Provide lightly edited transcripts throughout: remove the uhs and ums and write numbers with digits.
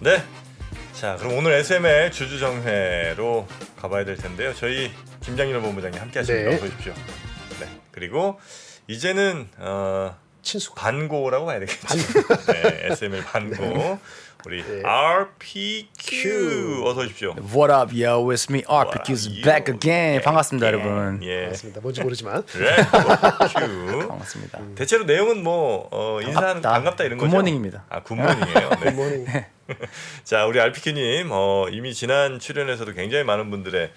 네. 자, 그럼 오늘 SML 주주정회로 가봐야 될 텐데요. 저희 김장일 본부장님 함께 하십니다. 네. 어서 오십시오. 네. 그리고 이제는 친숙. 반고라고 봐야 되겠죠. 네, SML 반고. 우리 네. RPQ 어서 오십시오. What up, yo? It's me, RPQ's What up, back yo? again. 반갑습니다, 여러분. 예. 맞습니다. 뭔지 모르지만. RPQ. 반갑습니다. 대체로 내용은 뭐 인사하는 반갑다 이런 거죠? 굿모닝입니다. 아, 굿모닝이에요. 네. 굿모닝. 자, 우리 RPQ님 이미 지난 출연에서도 굉장히 많은 분들의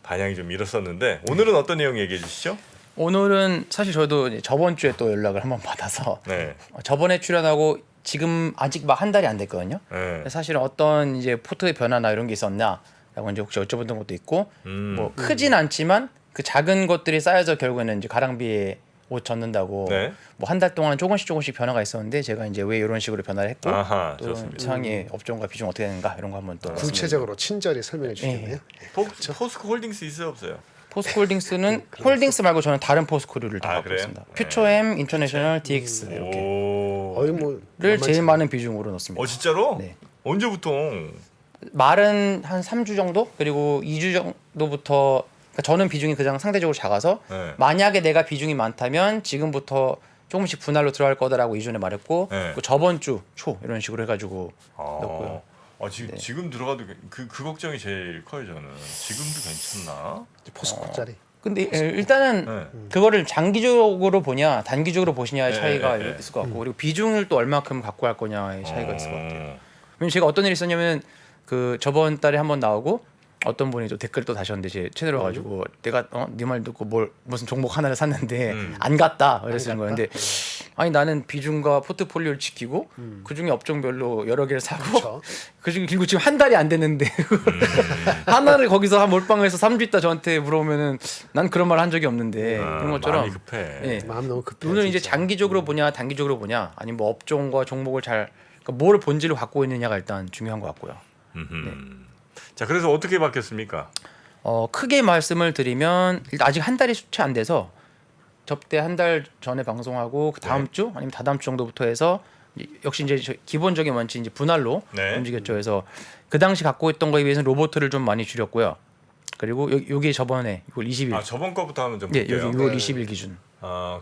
반향이 좀 일었었는데 오늘은 어떤 내용 얘기해 주시죠? 오늘은 사실 저도 이제 저번 주에 또 연락을 한번 받아서 네. 저번에 출연하고 지금 아직 막 한 달이 안 됐거든요. 네. 사실은 어떤 이제 포트의 변화나 이런 게 있었냐라고 이제 혹시 여쭤봤던 것도 있고 뭐 크진 않지만 그 작은 것들이 쌓여서 결국에는 이제 가랑비에 옷 젖는다고 네. 뭐 한 달 동안 조금씩 변화가 있었는데 제가 이제 왜 이런 식으로 변화를 했고 아하, 또 좋습니다. 상황의 업종과 비중 어떻게 되는가 이런 거 한번 또 구체적으로 친절히 설명해 주시겠네요. 포스코 홀딩스 있어요 없어요? 포스코홀딩스는 홀딩스 말고 저는 다른 포스코류를 다 아, 갖고 그래요? 있습니다. 네. 퓨처엠, 인터내셔널, DX 이렇게 오. 어이 뭐 를 만만치 제일 않네. 많은 비중으로 넣습니다. 진짜로? 네. 언제부터? 말은 한 3주 정도 그리고 2주 정도부터 그러니까 저는 비중이 가장 상대적으로 작아서 네. 만약에 내가 비중이 많다면 지금부터 조금씩 분할로 들어갈 거다라고 이전에 말했고 네. 그 저번 주 초 이런 식으로 해가지고 넣었고요. 지금 들어가도 그 걱정이 제일 커요 저는. 지금도 괜찮나? 포스코짜리. 근데 일단은 네. 그거를 장기적으로 보냐 단기적으로 보시냐의 네, 차이가 네, 네. 있을 것 같고 그리고 비중을 또 얼마큼 갖고 할 거냐의 차이가 있을 것 같아요. 어. 왜냐면 제가 어떤 일이 있었냐면 그 저번 달에 한번 나오고 어떤 분이 또 댓글 또 다셨는데 제 채널에 와가지고 내가 네 말 듣고 뭘 무슨 종목 하나를 샀는데 안 갔다 그랬는 거예요. 근데 아니 나는 비중과 포트폴리오를 지키고 그 중에 업종별로 여러 개를 사고 그쵸. 그 중에 그리고 지금 한 달이 안 됐는데 하나를 거기서 한 몰빵해서 3주 있다 저한테 물어보면은 난 그런 말 한 적이 없는데 그런 것처럼 마음이 급해. 예. 마음 너무 급해. 오늘 이제 진짜. 장기적으로 보냐 단기적으로 보냐 아니면 뭐 업종과 종목을 잘 그러니까 뭐를 본질을 갖고 있느냐가 일단 중요한 것 같고요. 자, 그래서 어떻게 바뀌었습니까? 크게 말씀을 드리면 일단 아직 한 달이 채 안 돼서 접대 한 달 전에 방송하고 그 다음 네. 주 아니면 다다음 주 정도부터 해서 역시 이제 기본적인 원칙 이제 분할로 네. 움직였죠. 그래서 그 당시 갖고 있던 거에 비해서 로봇을 좀 많이 줄였고요. 그리고 여기 저번에 6월 20일 저번 거부터 하면 좀 예, 볼게요. 여기 6월 네. 20일 기준.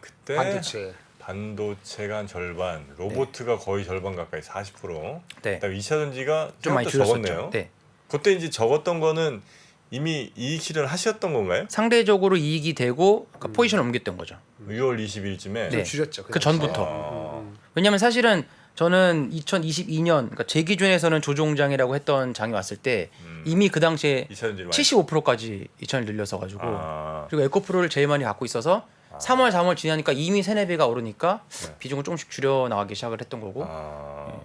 그때 반도체. 반도체가 한 절반, 로보트가 거의 절반 가까이 40%. 네. 그다음에 2차 전지가 좀 많이 생각보다 줄였었죠. 적었네요. 네. 그때 이제 적었던 거는 이미 이익 실현 하셨던 건가요? 상대적으로 이익이 되고 그러니까 포지션을 옮겼던 거죠. 6월 20일쯤에. 네. 줄였죠. 그 전부터. 아, 왜냐하면 사실은 저는 2022년 그러니까 제 기준에서는 조종장이라고 했던 장이 왔을 때 이미 그 당시에 2차 전지를 많이. 75%까지 2천을 늘려서 가지고 아, 그리고 에코프로를 제일 많이 갖고 있어서 3월 3월 지나니까 이미 3-4배가 오르니까 네. 비중을 조금씩 줄여 나가기 시작을 했던 거고 아,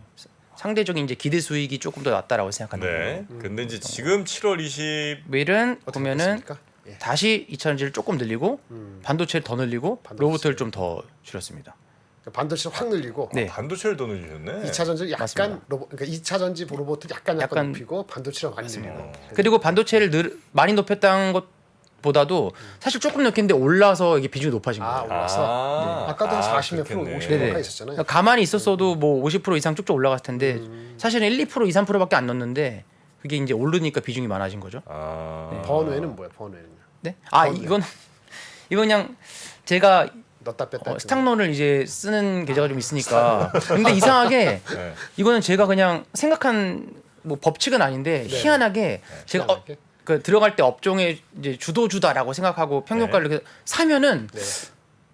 상대적인 이제 기대 수익이 조금 더 낮다라고 생각하는 네. 거예요. 근데 이제 지금 7월 20 웨일은 어떻게 보면은 됐습니까? 예. 다시 2차전지를 조금 늘리고 반도체를 더 늘리고 반도체. 로봇을 좀 더 줄였습니다. 그러니까 반도체를 확 늘리고 네. 반도체를 더 늘리셨네. 2차 전지 약간 맞습니다. 로봇 그러니까 2차 전지 로봇을 약간 약간 높이고 반도체를 많이 늘리고. 그리고 반도체를 많이 높였다는 것보다도 사실 조금 높였는데 올라서 이게 비중이 높아진 거예요. 올라서 아까도 한 40몇 프로, 그렇겠네. 50% 네네. 가까이 있었잖아요. 그러니까 가만히 있었어도 뭐 50% 이상 쭉쭉 올라갔을 텐데 사실은 1, 2%, 2, 3%밖에 안 넣었는데 그게 이제 오르니까 비중이 많아진 거죠. 아, 번외는 뭐야? 번외는 네? 이건 그냥 제가 넣었다 뺐다. 했죠. 스탁론을 이제 쓰는 계좌가 좀 있으니까 근데 이상하게 네. 이거는 제가 그냥 생각한 뭐 법칙은 아닌데 희한하게 제가 희한하게? 그 들어갈 때 업종의 이제 주도주다라고 생각하고 평균가를 이렇게 사면은 네.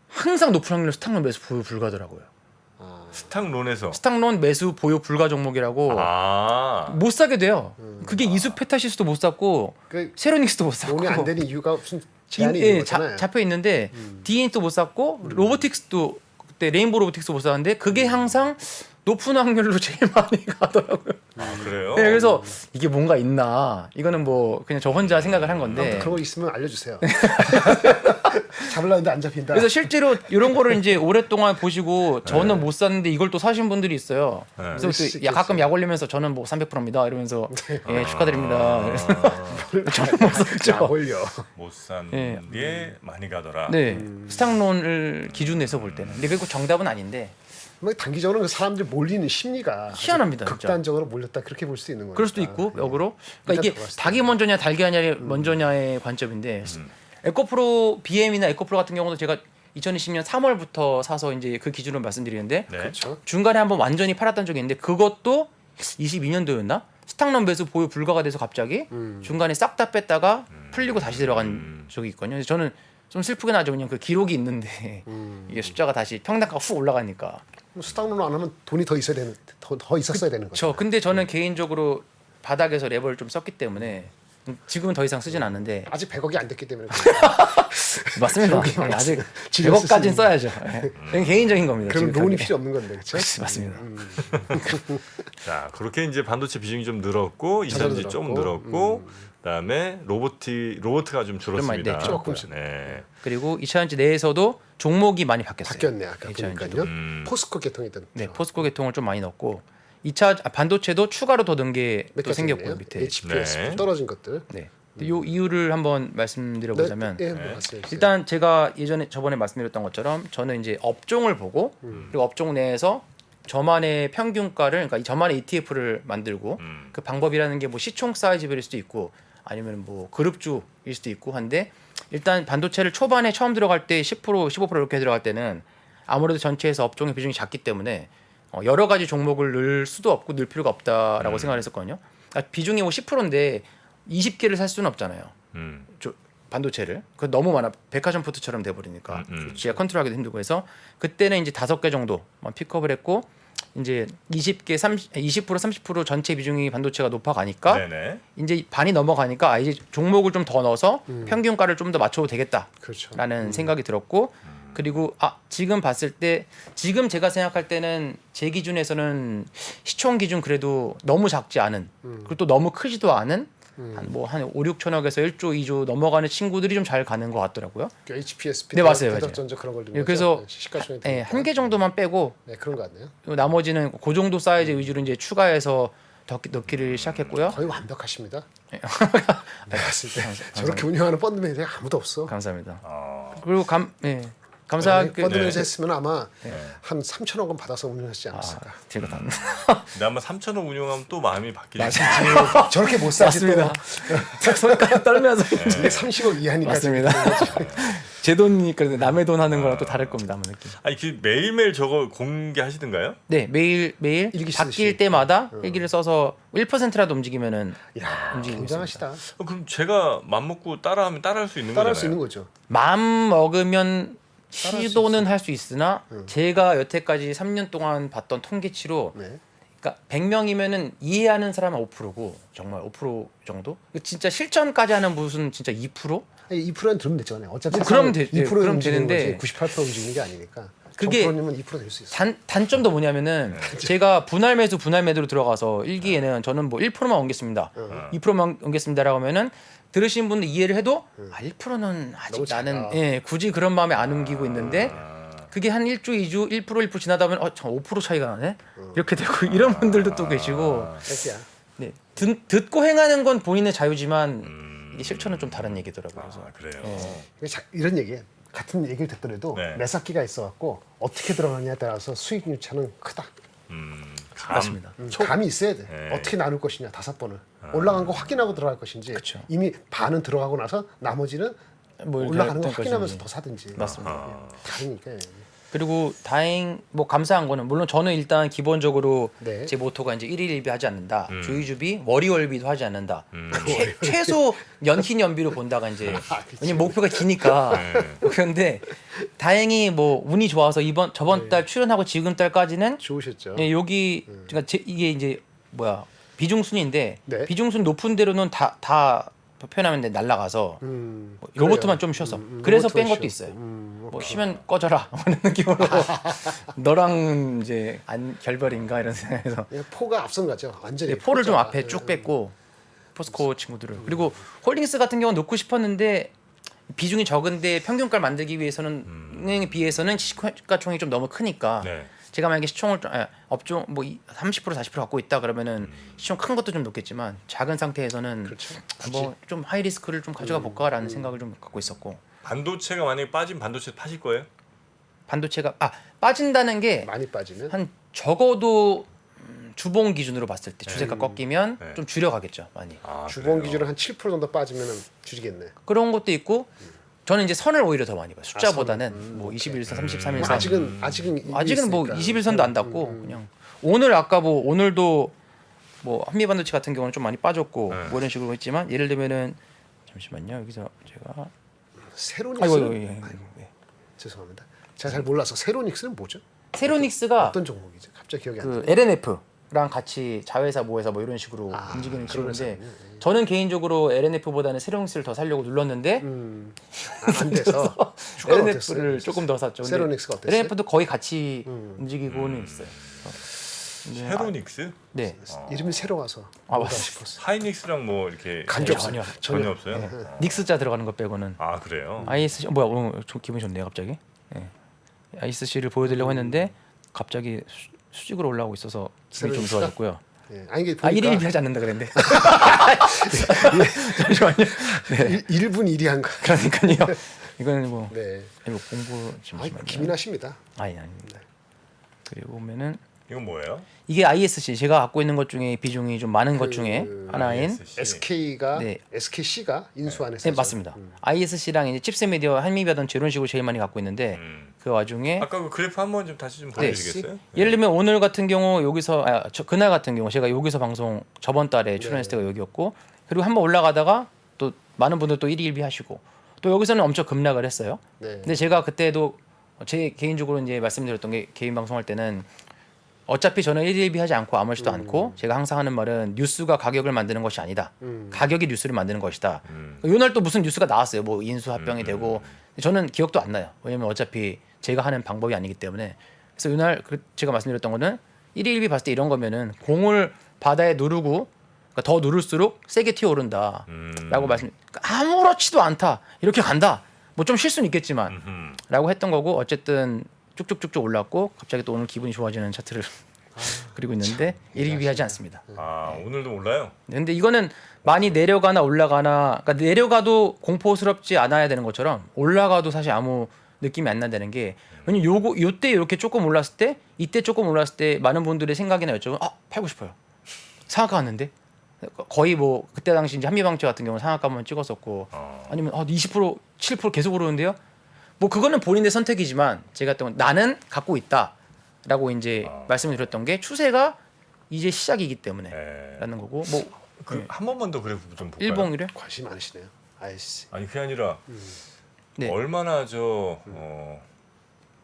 항상 높은 확률로 스탁론 매수 보유 불가더라고요. 아, 스탁론에서. 스탁론 매수 보유 불가 종목이라고 못 사게 돼요. 그게 이수 페타시스도 못 샀고 그 세로닉스도 못 샀고 돈이 안 되는 이유가 무슨 제한이 있는 거잖아요. 잡혀 있는데 디엔도 못 샀고 로보틱스도 그때 레인보우 로보틱스 못 샀는데 그게 항상 높은 확률로 제일 많이 가더라고요. 그래요? 네, 그래서 이게 뭔가 있나 이거는 뭐 그냥 저 혼자 생각을 한 건데 그런 거 있으면 알려주세요. 잡으려는데 안 잡힌다. 그래서 실제로 이런 거를 이제 오랫동안 보시고 저는 못 샀는데 이걸 또 사신 분들이 있어요. 네. 그래서 또 가끔 약 올리면서 저는 뭐 300%입니다 이러면서 예, 축하드립니다. 그래서 저는 못 샀죠. 약 올려. 못산 예. 게 많이 가더라. 네, 스탁론을 기준에서 볼 때는. 근데 그리고 정답은 아닌데 뭐 단기적으로 그 사람들 몰리는 심리가 희한합니다, 진짜. 극단적으로 몰렸다 그렇게 볼 수 있는 거예요. 그럴 수도 있고 역으로. 그러니까 이게 들어갔을 때. 닭이 먼저냐 닭이 먼저냐의 관점인데 에코프로 BM이나 에코프로 같은 경우도 제가 2020년 3월부터 사서 이제 그 기준으로 말씀드리는데 네. 그렇죠. 중간에 한번 완전히 팔았던 적이 있는데 그것도 22년도였나? 스탁넘 배수 보유 불가가 돼서 갑자기 중간에 싹 다 뺐다가 풀리고 다시 들어간 적이 있거든요. 그래서 저는 좀 슬프긴 하죠. 그냥 그 기록이 있는데 이게 숫자가 다시 평단가가 훅 올라가니까. 수당론 안 하면 돈이 더 있어야 되는 더 있었어야 되는 거죠. 근데 저는 개인적으로 바닥에서 레버를 좀 썼기 때문에 지금은 더 이상 쓰진 않는데 아직 100억이 안 됐기 때문에 맞습니다. 아직 지금 100억까지는 쓰시는- 써야죠. 이건 개인적인 겁니다. 그런 지금 론이 그게. 필요 없는 건데 그렇죠? 맞습니다. 자 그렇게 이제 반도체 비중이 좀 늘었고 이전지 좀 늘었고 그다음에 로보트가 좀 줄었습니다. 네, 조금씩. 네. 그리고 2차전지 내에서도 종목이 많이 바뀌었어요. 바뀌었네 아까 2차전지도. 보니까요. 포스코 계통이던 네, 포스코 계통을 좀 많이 넣었고 2차 반도체도 추가로 더 넣은 게 몇 또 가지 생겼고요 있네요. 밑에. HPS 네. 떨어진 것들. 네. 근데 요 이유를 한번 말씀드려 보자면 네, 뭐 말씀해 주세요. 일단 제가 저번에 말씀드렸던 것처럼 저는 이제 업종을 보고 그리고 업종 내에서 저만의 평균가를 그러니까 저만의 ETF를 만들고 그 방법이라는 게 뭐 시총 사이즈별일 수도 있고 아니면 뭐 그룹주일 수도 있고 한데 일단 반도체를 초반에 처음 들어갈 때 10% 15% 이렇게 들어갈 때는 아무래도 전체에서 업종의 비중이 작기 때문에 여러 가지 종목을 넣을 수도 없고 넣을 필요가 없다라고 생각을 했었거든요. 그러니까 비중이 뭐 10%인데 20개를 살 수는 없잖아요. 반도체를 그 너무 많아 백화점 푸드처럼 돼버리니까 제가 컨트롤하기도 힘들고 해서 그때는 이제 5개 정도만 픽업을 했고 이제 20개 20% 30% 전체 비중이 반도체가 높아가니까 네네. 이제 반이 넘어가니까 이제 종목을 좀 더 넣어서 평균가를 좀 더 맞춰도 되겠다라는 그렇죠. 생각이 들었고 그리고 지금 봤을 때 지금 제가 생각할 때는 제 기준에서는 시총 기준 그래도 너무 작지 않은 그리고 또 너무 크지도 않은 한 5, 6천억에서 1조, 2조 넘어가는 친구들이 좀 잘 가는 것 같더라고요. 그 HPS, 네, 맞아요, 대덕전자 그런 걸 예, 그래서 시가총액 한 개 정도만 빼고 네 그런 것 같네요. 나머지는 그 정도 사이즈 위주로 이제 추가해서 넣기를 시작했고요. 거의 완벽하십니다. 네. 봤을 때 저렇게 운영하는 펀드 매니저 아무도 없어. 감사합니다. 어, 그리고 감사하게 펀드 매니저 네. 했으면 아마 한 3천억은 받아서 운영하지 않았을까. 제가 다 근데 아마 3천억 운용하면 또 마음이 바뀌죠. 저렇게 못 사지 또. 맞습니다. 손가락 떨면서 이게 30억 이하니까. 맞습니다. 제 돈이니까 남의 돈 하는 거랑 또 다를 겁니다. 아무 느낌. 아니 그 매일매일 저거 공개하시던가요? 네, 매일 일기 쓰듯이. 바뀔 때마다 일기를 써서 1%라도 움직이면은 야, 움직이고 굉장하시다. 그럼 제가 맘먹고 따라하면 따라할 수 있는 따라할 수 있는 거잖아요. 거죠. 마음 먹으면 따라할 수 시도는 할 수 있으나 제가 여태까지 3년 동안 봤던 통계치로 네. 그러니까 100명이면은 이해하는 사람은 5%고 정말 5% 정도? 진짜 실천까지 하는 무슨 진짜 2%? 아니, 2%는 들으면 되잖아요. 어차피 뭐 그럼 2% 그럼 움직이는 되는데 거지 98% 움직이는 게 아니니까. 그게 9%면 2%될 수 있어. 단점도 뭐냐면은 제가 분할 매수 분할 매도로 들어가서 일기에는 저는 뭐 1%만 옮겼습니다. 2%만 옮겼습니다라고 하면은 들으신 분들 이해를 해도 1%는 아직 너무 작아. 나는 굳이 그런 마음에 안 옮기고 있는데 그게 한 1주 2주 1% 지나다 보면 참 5% 차이가 나네. 이렇게 되고 이런 분들도 또 계시고 땡큐야. 네. 듣고 행하는 건 본인의 자유지만 이게 실천은 좀 다른 얘기더라고요. 그래서 그래요. 이런 얘기 같은 얘기를 듣더라도 네. 매사기가 있어갖고 어떻게 들어가느냐에 따라서 수익률 차는 크다. 감. 맞습니다. 감이 있어야 돼. 네. 어떻게 나눌 것이냐 5번을 올라간 거 확인하고 들어갈 것인지 그쵸. 이미 반은 들어가고 나서 나머지는 뭐 이렇게 올라가는 거 할 확인하면서 것인지. 더 사든지. 맞습니다. 다르니까. 그리고 감사한 거는 물론 저는 일단 기본적으로 네. 제 모토가 이제 일일일비 하지 않는다. 주의주비, 월이월비도 하지 않는다. 최소 연희 연비로 본다가 이제 그치. 왜냐면 목표가 기니까. 그런데 다행히 뭐 운이 좋아서 저번 달 출연하고 지금 달까지는 좋으셨죠. 예, 여기 그러니까 이게 이제 비중순인데 네. 비중순 높은 데로는 다 표현하면 날라가서 뭐 그래요. 로봇만 좀 쉬어서 그래서 뺀 로봇만 것도 쉬어. 있어요. 뭐 쉬면 꺼져라 하는 느낌으로 너랑 이제 안 결별인가 이런 생각에서 그냥 포가 앞선 거죠. 완전히. 네, 포를 좀 포자. 앞에 쭉 뺐고 포스코 친구들을 그리고 홀딩스 같은 경우는 놓고 싶었는데 비중이 적은데 평균가를 만들기 위해서는 은행에 비해서는 시가총액이 좀 너무 크니까 네. 제가 만약에 시총을 업종 뭐 30% 40% 갖고 있다 그러면은 시총 큰 것도 좀 놓겠지만 작은 상태에서는 그렇죠. 뭐 좀 하이 리스크를 좀 가져가 볼까라는 생각을 좀 갖고 있었고 반도체가 만약에 빠진 반도체 파실 거예요? 반도체가 빠진다는 게 많이 빠지면 한 적어도 주봉 기준으로 봤을 때 주세가 꺾이면 네. 좀 줄여가겠죠 많이. 아, 주봉 그래요? 기준으로 한 7% 정도 빠지면 줄이겠네. 그런 것도 있고 저는 이제 선을 오히려 더 많이 봐요. 숫자보다는 뭐 21선, 33일선. 아직은 뭐 21선도 안 닿고 그냥 오늘 아까 뭐 오늘도 뭐 한미반도체 같은 경우는 좀 많이 빠졌고 네. 뭐 이런 식으로 했지만 예를 들면은 잠시만요 여기서 제가 세로닉스 예. 죄송합니다. 제가 잘 몰라서 세로닉스는 뭐죠? 세로닉스가 어떤 종목이죠? 갑자기 기억이 안 나요. 그 LNF랑 같이 자회사 모회사 뭐 이런 식으로 움직이는 그런 친구인데 회사군요. 저는 개인적으로 LNF보다는 세로닉스를 더 살려고 눌렀는데 안 돼서 주가가 LNF를 어땠어요? 조금 더 샀죠. 근데 세로닉스가 어땠어요? LNF도 거의 같이 움직이고는 있어요. 세로닉스? 네. 이름이 새로 와서 아, 뭐가 맞습니다. 싶었어. 하이닉스랑 뭐 이렇게 간접 전혀. 전혀 없어요? 네. 닉스자 들어가는 것 빼고는 아 그래요? ISC 뭐야 오늘 좀 기분 좋네요 갑자기. 네. ISC를 보여드리려고 했는데 갑자기 수직으로 올라오고 있어서 기분이 좀 세로닉스가? 좋아졌고요. 예. 아니 이게 아 보니까 1일 비하지 않는다 그랬는데. 잠시만요. 네. 1분 1위 한 거. 그러니까요. 이거는 뭐 네. 이거 공부 아, 잠시만요. 기민하십니다. 아닙니다. 그리고 보면은 이건 뭐예요? 이게 ISC 제가 갖고 있는 것 중에 비중이 좀 많은 것 중에 하나인 ISC. SK가 네. SKC가 인수한 네 회사죠. 맞습니다. ISC랑 이제 칩셋미디어, 한미바던체 이런 식으로 제일 많이 갖고 있는데 그 와중에 아까 그 그래프 한번 좀 다시 좀 네. 보여주시겠어요? 예를 들면 오늘 같은 경우 여기서 그날 같은 경우 제가 여기서 방송 저번 달에 출연했을 때가 여기였고 그리고 한번 올라가다가 또 많은 분들 또 1위 1비 하시고 또 여기서는 엄청 급락을 했어요. 네. 근데 제가 그때도 제 개인적으로 이제 말씀드렸던 게 개인 방송할 때는 어차피 저는 1위 1비 하지 않고 아무렇지도 않고 제가 항상 하는 말은 뉴스가 가격을 만드는 것이 아니다. 가격이 뉴스를 만드는 것이다. 요날 또 무슨 뉴스가 나왔어요. 뭐 인수 합병이 되고 저는 기억도 안 나요. 왜냐면 어차피 제가 하는 방법이 아니기 때문에 그래서 요날 제가 말씀드렸던 거는 1위 1비 봤을 때 이런 거면은 공을 바다에 누르고 그러니까 더 누를수록 세게 튀어오른다 라고 말씀 아무렇지도 않다 이렇게 간다 뭐 좀 쉴 수는 있겠지만 라고 했던 거고 어쨌든 쭉쭉쭉쭉 올랐고 갑자기 또 오늘 기분이 좋아지는 차트를 그리고 있는데 1위 비하지 않습니다. 아 오늘도 올라요? 근데 이거는 많이 내려가나 올라가나 그러니까 내려가도 공포스럽지 않아야 되는 것처럼 올라가도 사실 아무 느낌이 안 난다는 게 왜냐면 요때 이렇게 조금 올랐을 때 이때 조금 올랐을 때 많은 분들의 생각이나 여쭤보면 팔고 싶어요. 상한가 왔는데 거의 뭐 그때 당시 이제 한미방체 같은 경우는 상한가만 찍었었고 아니면 20% 7% 계속 오르는데요. 뭐 그거는 본인의 선택이지만 제가 했던 건 나는 갖고 있다라고 이제 말씀을 드렸던 게 추세가 이제 시작이기 때문에 네. 라는 거고 뭐 한 번만 더 그래프 좀 볼까요? 일봉이래. 관심 많으시네요. 아이씨. 아니 그게 아니라 네. 얼마나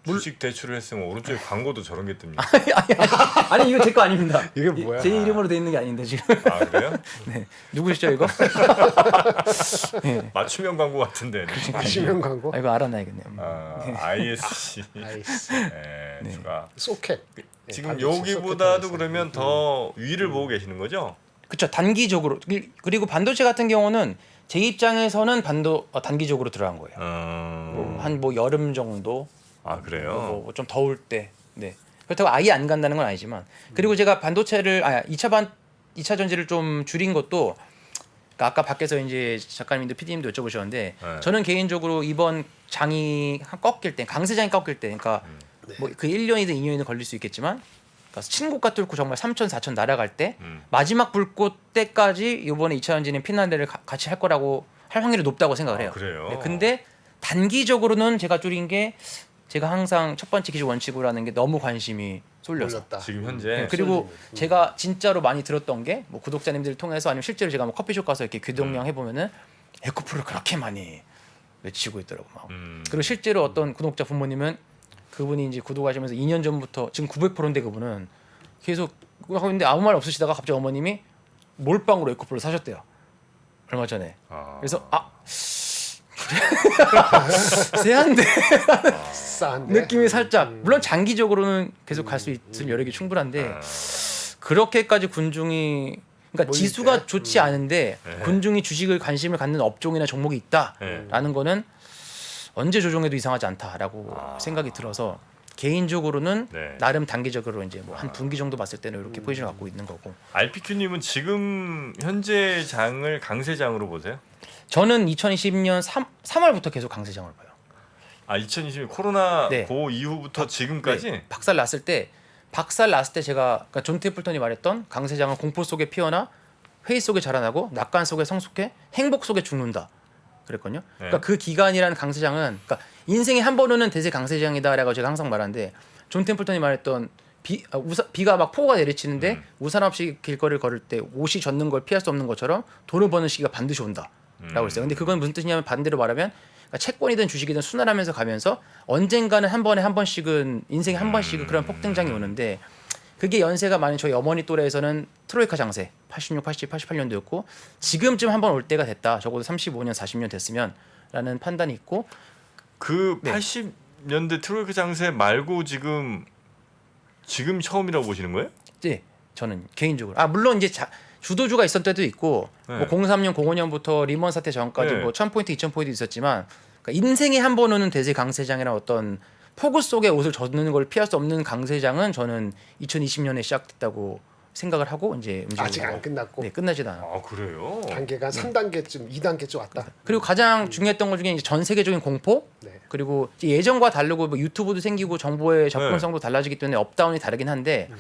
주식 대출을 했으면 오른쪽에 광고도 저런 게 뜹니까? 아니 이거 제 거 아닙니다. 이게 뭐야? 제 이름으로 돼 있는 게 아닌데 지금. 아 그래요? 네. 누구시죠 이거? 맞춤형 광고 같은데. 관심형 광고. 이거 알아놔야겠네요. ISC. 아이씨. 네, 주가. 소켓. 지금 반도체 여기보다도 소켓 그러면 더 위를 보고 계시는 거죠? 그렇죠. 단기적으로 그리고 반도체 같은 경우는 제 입장에서는 단기적으로 들어간 거예요. 한 뭐 여름 정도. 아 그래요? 뭐 좀 더울 때. 네. 그렇다고 아예 안 간다는 건 아니지만 그리고 제가 반도체를 2차 전지를 좀 줄인 것도 그러니까 아까 밖에서 이제 작가님도 PD님도 여쭤보셨는데 네. 저는 개인적으로 이번 장이 꺾일 때 강세장이 꺾일 때 그러니까 뭐 그 1년이든 2년이든 걸릴 수 있겠지만 그러니까 친고가 뚫고 정말 3천 4천 날아갈 때 마지막 불꽃 때까지 이번에 2차 전지는 피난대를 같이 할 거라고 할 확률이 높다고 생각을 해요. 그래요? 네, 근데 단기적으로는 제가 줄인 게 제가 항상 첫 번째 기준 원칙으로 하는 게 너무 관심이 쏠려서 올렸다. 지금 현재 네, 그리고 제가 진짜로 많이 들었던 게 뭐 구독자님들 통해서 아니면 실제로 제가 뭐 커피숍 가서 이렇게 귀동량 해보면은 에코프를 그렇게 많이 외치고 있더라고 막. 그리고 실제로 어떤 구독자 부모님은 그분이 이제 구독하시면서 2년 전부터 지금 900%인데 그분은 계속 하고 있는데 아무 말 없으시다가 갑자기 어머님이 몰빵으로 에코프를 사셨대요. 얼마 전에. 그래서 세한데 싸한데. 느낌이 살짝 물론 장기적으로는 계속 갈 수 있을 여력이 충분한데 그렇게까지 군중이 그러니까 지수가 좋지 않은데 군중이 주식을 관심을 갖는 업종이나 종목이 있다라는 거는 언제 조정해도 이상하지 않다라고 생각이 들어서 개인적으로는 네. 나름 단기적으로 이제 뭐 한 분기 정도 봤을 때는 이렇게 포지션을 갖고 있는 거고 RPQ님은 지금 현재 장을 강세장으로 보세요? 저는 2020년 3월부터 계속 강세장을 봐요. 아 2020년 코로나 네. 그 이후부터 지금까지 네, 박살 났을 때 제가 그러니까 존 테플턴이 말했던 강세장은 공포 속에 피어나 회의 속에 자라나고 낙관 속에 성숙해 행복 속에 죽는다 그랬거든요. 그러니까 그 기간이라는 강세장은 그러니까 인생에 한 번 오는 대세 강세장이다라고 제가 항상 말하는데 존 템플턴이 말했던 비가 막 폭우가 내리치는데 우산 없이 길거리를 걸을 때 옷이 젖는 걸 피할 수 없는 것처럼 돈을 버는 시기가 반드시 온다라고 했어요. 근데 그건 무슨 뜻이냐면 반대로 말하면 그러니까 채권이든 주식이든 순환하면서 가면서 언젠가는 한 번에 한 번씩은 인생에 한 번씩은 그런 폭등장이 오는데 그게 연세가 많은 저희 어머니 또래에서는 트로이카 장세 86, 80, 88년도였고 지금쯤 한 번 올 때가 됐다. 적어도 35년, 40년 됐으면 라는 판단이 있고 그 네. 80년대 트로이카 장세 말고 지금 처음이라고 보시는 거예요? 네, 저는 개인적으로 물론 이제 주도주가 있었던 때도 있고 네. 뭐 03년, 05년부터 리먼 사태 전까지 네. 뭐 1000포인트, 2000포인트 있었지만 그러니까 인생에 한 번 오는 대세 강세장이나 어떤 폭우 속에 옷을 젖는 걸 피할 수 없는 강세장은 저는 2020년에 시작됐다고 생각을 하고 이제 아직 안 끝났고 네, 끝나지도 않아요. 아 그래요? 단계가 3단계쯤, 2단계쯤 왔다. 그리고 가장 중요했던 것 중에 이제 전 세계적인 공포 네. 그리고 이제 예전과 다르고 뭐 유튜브도 생기고 정보의 접근성도 달라지기 때문에 업다운이 다르긴 한데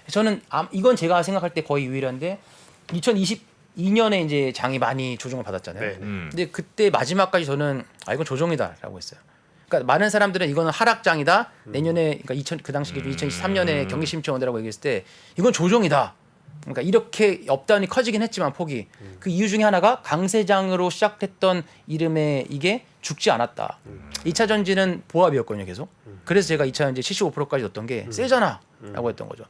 저는 이건 제가 생각할 때 거의 유일한데 2022년에 이제 장이 많이 조정을 받았잖아요. 네. 근데 그때 마지막까지 저는 이건 조정이다라고 했어요. 그러니까 많은 사람들은 이거는 하락장이다. 내년에 그러니까 그 당시 기준 2023년에 경기 심층 온다라고 얘기했을 때 이건 조정이다. 그러니까 이렇게 업다운이 커지긴 했지만 폭이 그 이유 중에 하나가 강세장으로 시작했던 이름에 이게 죽지 않았다. 2차 전지는 보합이었거든요, 계속. 그래서 제가 2차 전지 75%까지 넣었던 게 세잖아라고 했던 거죠.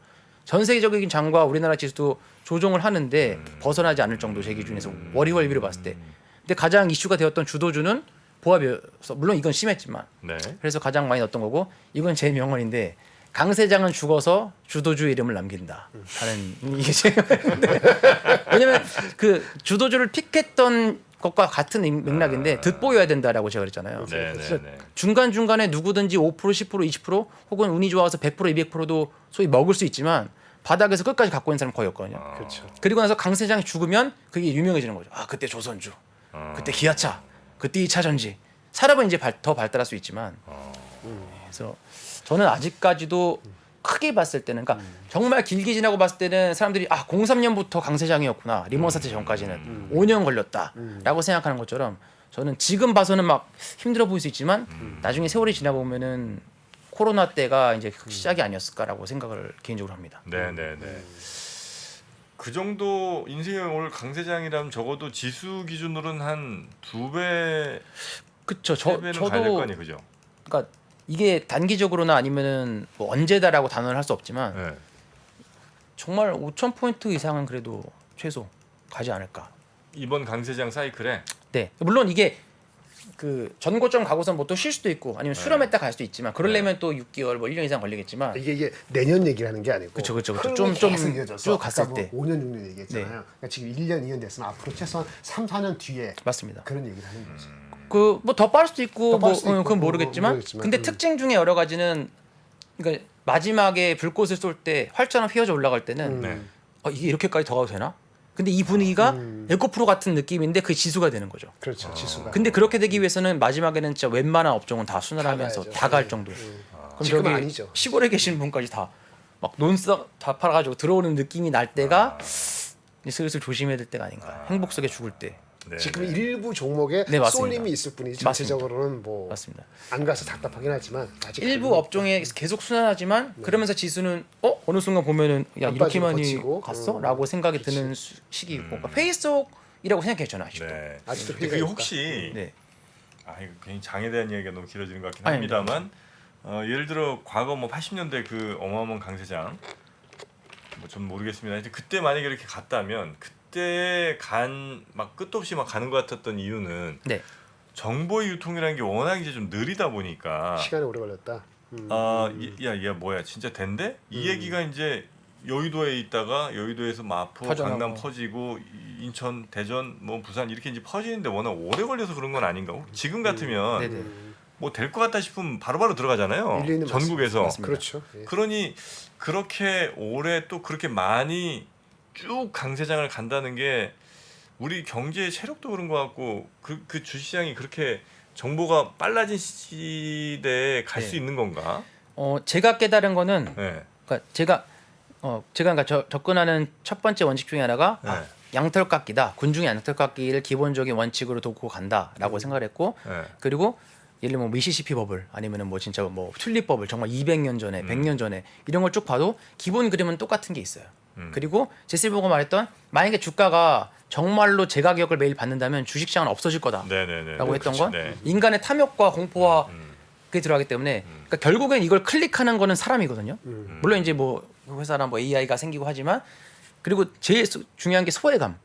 전 세계적인 장과 우리나라 지수도 조정을 하는데 벗어나지 않을 정도 제 기준에서 월이월비로 봤을 때. 근데 가장 이슈가 되었던 주도주는 보합이어서 물론 이건 심했지만 네. 그래서 가장 많이 넣었던 거고 이건 제 명언인데 강세장은 죽어서 주도주 이름을 남긴다. 하는 이게 제 왜냐면 그 주도주를 픽했던 것과 같은 맥락인데 득보여야 된다라고 제가 그랬잖아요. 네, 네, 네. 중간 중간에 누구든지 5%, 10%, 20% 혹은 운이 좋아서 100%, 200%도 소위 먹을 수 있지만 바닥에서 끝까지 갖고 있는 사람 거의 없거든요. 그렇죠. 그리고 나서 강세장이 죽으면 그게 유명해지는 거죠. 그때 조선주, 그때 기아차, 그때 2차 전지. 산업은 이제 더 발달할 수 있지만 그래서 저는 아직까지도 크게 봤을 때는 그러니까 정말 길게 지나고 봤을 때는 사람들이 03년부터 강세장이었구나. 리먼 사태 전까지는 5년 걸렸다라고 생각하는 것처럼 저는 지금 봐서는 막 힘들어 보일 수 있지만 나중에 세월이 지나 보면은 코로나 때가 이제 시작이 아니었을까라고 생각을 개인적으로 합니다. 네, 네, 네. 그 정도 인생에 올 강세장이라면 적어도 지수 기준으로는 한 2배, 그렇죠. 3배는 가야 될 거 아니에요, 그죠? 그러니까 이게 단기적으로나 아니면은 뭐 언제다라고 단언을 할 수 없지만 네. 정말 5,000포인트 이상은 그래도 최소 가지 않을까. 이번 강세장 사이클에 네. 물론 이게 그 전고점 가고선 뭐 또 쉴 수도 있고 아니면 수렴했다 갈 수도 있지만 그러려면 또 6개월 뭐 1년 이상 걸리겠지만 이게 내년 얘기라는 게 아니고 그쵸. 흐름이 좀 계속 이어져서 쭉 갔을 아까 때. 5년 6년 얘기했잖아요. 네. 그러니까 지금 1년 2년 됐으면 앞으로 최소한 3, 4년 뒤에 맞습니다. 그런 얘기를 하는 거죠. 그 뭐 더 빠를 수도 있고 더 뭐 빠를 수도 있고, 그건 뭐 모르겠지만 모르겠지만, 근데 특징 중에 여러 가지는 그러니까 마지막에 불꽃을 쏠 때 활처럼 휘어져 올라갈 때는 네. 이게 이렇게까지 더 가도 되나? 근데 이 분위기가 에코프로 같은 느낌인데 그게 지수가 되는 거죠. 그렇죠. 지수가. 근데 그렇게 되기 위해서는 마지막에는 진짜 웬만한 업종은 다 순환하면서 가야죠. 다 갈 네. 정도. 그럼 지금은 저기 아니죠. 시골에 계신 분까지 다 막 논싹 다 팔아가지고 들어오는 느낌이 날 때가 이제 슬슬 조심해야 될 때가 아닌가. 행복 속에 죽을 때. 네, 지금 네. 일부 종목에 네, 맞습니다. 쏠림이 있을 뿐이지 맞습니다. 전체적으로는 뭐 안 맞습니다. 가서 답답하긴 하지만 아직 일부 그런- 업종에 계속 순환하지만 그러면서 지수는 어느 순간 보면은 야 안 이렇게 빠지고 많이 버티고. 갔어?라고 생각이 드는 시기이고 그러니까 페이 속이라고 생각해요 저는 아직도. 네. 아직도 근데 회의가 그게 있다. 혹시 네. 이거 괜히 장에 대한 이야기가 너무 길어지는 것 같긴 아닙니다. 합니다만 예를 들어 과거 뭐 80년대 그 어마어마한 강세장 뭐 전 모르겠습니다. 하여튼 그때 만약에 이렇게 갔다면 그때 막 끝도 없이 막 가는 것 같았던 이유는 네. 정보의 유통이라는 게 워낙 이제 좀 느리다 보니까 시간이 오래 걸렸다. 야 뭐야 진짜 된대? 이 얘기가 이제 여의도에 있다가 여의도에서 마포, 퍼져나가고. 강남 퍼지고 인천, 대전, 뭐 부산 이렇게 이제 퍼지는데 워낙 오래 걸려서 그런 건 아닌가? 지금 같으면 네네. 뭐 될 것 같다 싶으면 바로바로 들어가잖아요. 일리는 전국에서. 맞습니다. 그렇죠. 예. 그러니 그렇게 오래 또 그렇게 많이 쭉 강세장을 간다는 게 우리 경제의 체력도 그런 것 같고 그 주시장이 그렇게 정보가 빨라진 시대에 갈 네. 수 있는 건가? 제가 깨달은 거는 네. 그러니까 제가 그러니까 접근하는 첫 번째 원칙 중에 하나가 네. 양털 깎기다. 군중의 양털 깎기를 기본적인 원칙으로 두고 간다라고 생각을 했고 네. 그리고 예를 들면 미시시피 버블 아니면은 뭐 진짜 뭐 튤립 버블 정말 200년 전에 100년 전에 이런 걸 쭉 봐도 기본 그림은 똑같은 게 있어요. 그리고 제슬보가 말했던 만약에 주가가 정말로 제 가격을 매일 받는다면 주식시장은 없어질 거다라고 네네네. 했던 건 네. 인간의 탐욕과 공포와 그게 들어가기 때문에 그러니까 결국엔 이걸 클릭하는 거는 사람이거든요. 물론 이제 뭐 회사나 뭐 AI가 생기고 하지만 그리고 제일 중요한 게 소외감.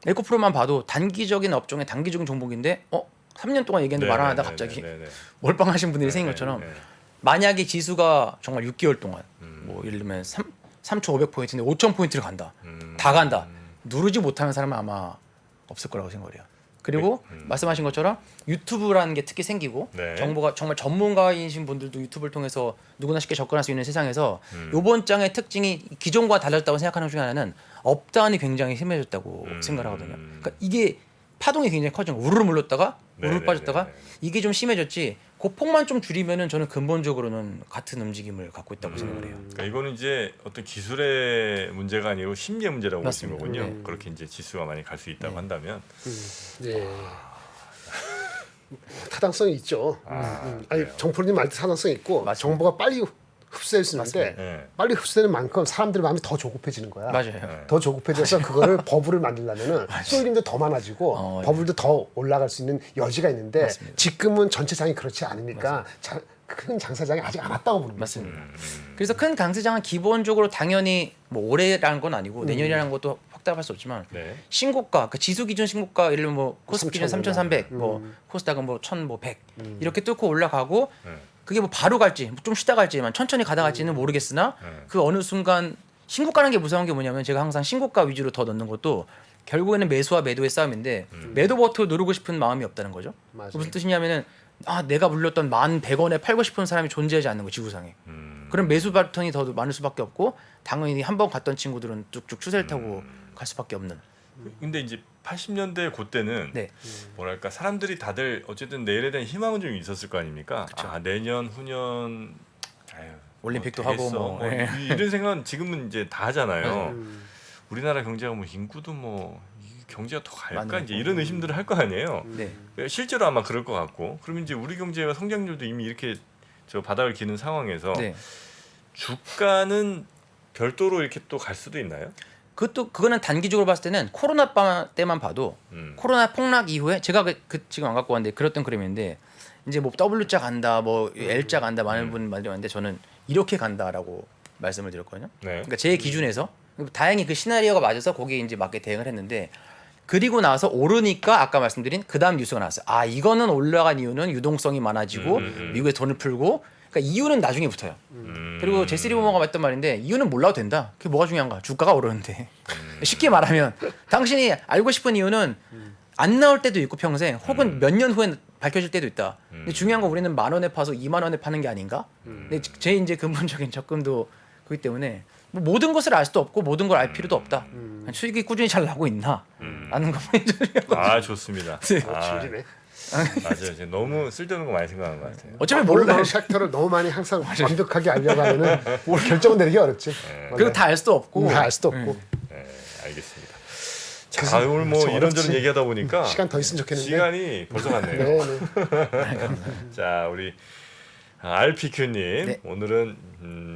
에코프로만 봐도 단기적인 업종의 단기적인 종목인데 3년 동안 얘기했는데 말 안 하다 갑자기 몰빵하신 분들이 생긴 것처럼 만약에 지수가 정말 6개월 동안 뭐 예를 들면 3,500포인트인데 5,000포인트를 간다. 다 간다. 누르지 못하는 사람은 아마 없을 거라고 생각을 해요. 그리고 말씀하신 것처럼 유튜브라는 게 특히 생기고 네. 정보가 정말 전문가이신 분들도 유튜브를 통해서 누구나 쉽게 접근할 수 있는 세상에서 이번 장의 특징이 기존과 달랐다고 생각하는 것 중에 하나는 업다운이 굉장히 심해졌다고 생각을 하거든요. 그러니까 이게 파동이 굉장히 커진 거. 우르르 물렀다가 우르르 네네네네. 빠졌다가 이게 좀 심해졌지 그 폭만 좀 줄이면은 저는 근본적으로는 같은 움직임을 갖고 있다고 생각을 해요. 그러니까 이거는 이제 어떤 기술의 문제가 아니고 심리의 문제라고 보시는 맞습니다. 거군요. 네. 그렇게 이제 지수가 많이 갈 수 있다고 한다면. 네. 타당성이 있죠. 아니 그래요. 정프로님 말도 타당성이 있고 맞습니다. 정보가 빨리 흡수될 수 있는데 네. 빨리 흡수되는 만큼 사람들의 마음이 더 조급해지는 거야. 맞아요. 더 조급해져서 그거를 버블을 만들려면은 쏘이림도 더 많아지고 예. 버블도 더 올라갈 수 있는 여지가 있는데 맞습니다. 지금은 전체장이 그렇지 않으니까 큰 장사장이 아직 안 왔다고 보는 거죠. 맞습니다. 그래서 큰 강세장은 기본적으로 당연히 뭐 올해라는 건 아니고 내년이라는 것도 확답할 수 없지만 네. 신고가, 그 지수 기준 신고가 예를 들면 뭐 코스피 기준 3,000 3,300, 뭐 코스닥은 뭐 1,100 이렇게 뚫고 올라가고 그게 뭐 바로 갈지 좀 쉬다 갈지만 천천히 가다 갈지는 모르겠으나 그 어느 순간 신고가라는 게 무서운 게 뭐냐면 제가 항상 신고가 위주로 더 넣는 것도 결국에는 매수와 매도의 싸움인데 매도 버튼 누르고 싶은 마음이 없다는 거죠. 맞아요. 무슨 뜻이냐면은 내가 물렸던 1,100원에 팔고 싶은 사람이 존재하지 않는 거 지구상에. 그럼 매수 버튼이 더 많을 수밖에 없고 당연히 한 번 갔던 친구들은 쭉쭉 추세를 타고 갈 수밖에 없는. 근데 이제 80년대 그때는 네. 뭐랄까 사람들이 다들 어쨌든 내일에 대한 희망은 좀 있었을 거 아닙니까? 내년 후년 아유, 올림픽도 되겠어. 하고 뭐. 네. 이런 생각은 지금은 이제 다 하잖아요. 우리나라 경제가 뭐 인구도 뭐 이 경제가 더 갈까 맞네. 이제 이런 의심들을 할 거 아니에요. 네. 실제로 아마 그럴 것 같고 그러면 이제 우리 경제가 성장률도 이미 이렇게 저 바닥을 기는 상황에서 네. 주가는 별도로 이렇게 또 갈 수도 있나요? 그거는 단기적으로 봤을 때는 코로나 때만 봐도 코로나 폭락 이후에 제가 지금 안 갖고 왔는데 그랬던 그림인데 이제 뭐 W자 간다 뭐 L자 간다 많은 분 말씀하는데 저는 이렇게 간다라고 말씀을 드렸거든요. 네. 그러니까 제 기준에서 다행히 그 시나리오가 맞아서 거기에 이제 맞게 대응을 했는데 그리고 나서 오르니까 아까 말씀드린 그다음 뉴스가 나왔어요. 이거는 올라간 이유는 유동성이 많아지고 미국에 돈을 풀고 그러니까 이유는 나중에 붙어요. 그리고 제시 리버머가 했던 말인데 이유는 몰라도 된다. 그게 뭐가 중요한가? 주가가 오르는데. 쉽게 말하면 당신이 알고 싶은 이유는 안 나올 때도 있고 평생 혹은 몇 년 후에 밝혀질 때도 있다. 근데 중요한 건 우리는 10,000원에 파서 20,000원에 파는 게 아닌가? 근데 제 이제 근본적인 접근도 그렇기 때문에 뭐 모든 것을 알 수도 없고 모든 걸 알 필요도 없다. 수익이 꾸준히 잘 나고 있나? 라는 것만 중요하고. 좋습니다. 네. 질이네. 맞아요. 이제 너무 쓸데없는 거 많이 생각한 것 같아요. 어차피 몰라요. 몰라요. 섹터를 너무 많이 항상 완벽하게 알려가면은 결정을 내리기 어렵지. 그리고 다 알 수도 없고. 다 알 수도 없고. 네, 알겠습니다. 자, 오늘 뭐 참 이런저런 어렵지. 얘기하다 보니까 시간 더 있으면 좋겠는데. 시간이 벌써 갔네요. 네. 자, 우리 RPQ님 네. 오늘은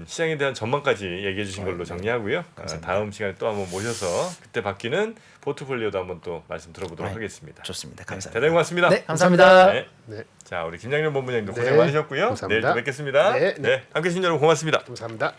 시장에 대한 전망까지 얘기해 주신 걸로 정리하고요. 다음 시간에 또 한번 모셔서 그때 바뀌는 포트폴리오도 한번 또 말씀 들어보도록 네. 하겠습니다. 좋습니다. 네, 감사합니다. 대단히 고맙습니다. 네, 감사합니다. 네. 네. 자, 우리 김장렬 본부장님도 네, 고생 많으셨고요. 감사합니다. 내일 또 뵙겠습니다. 네, 네. 함께 해주신 여러분 고맙습니다. 감사합니다.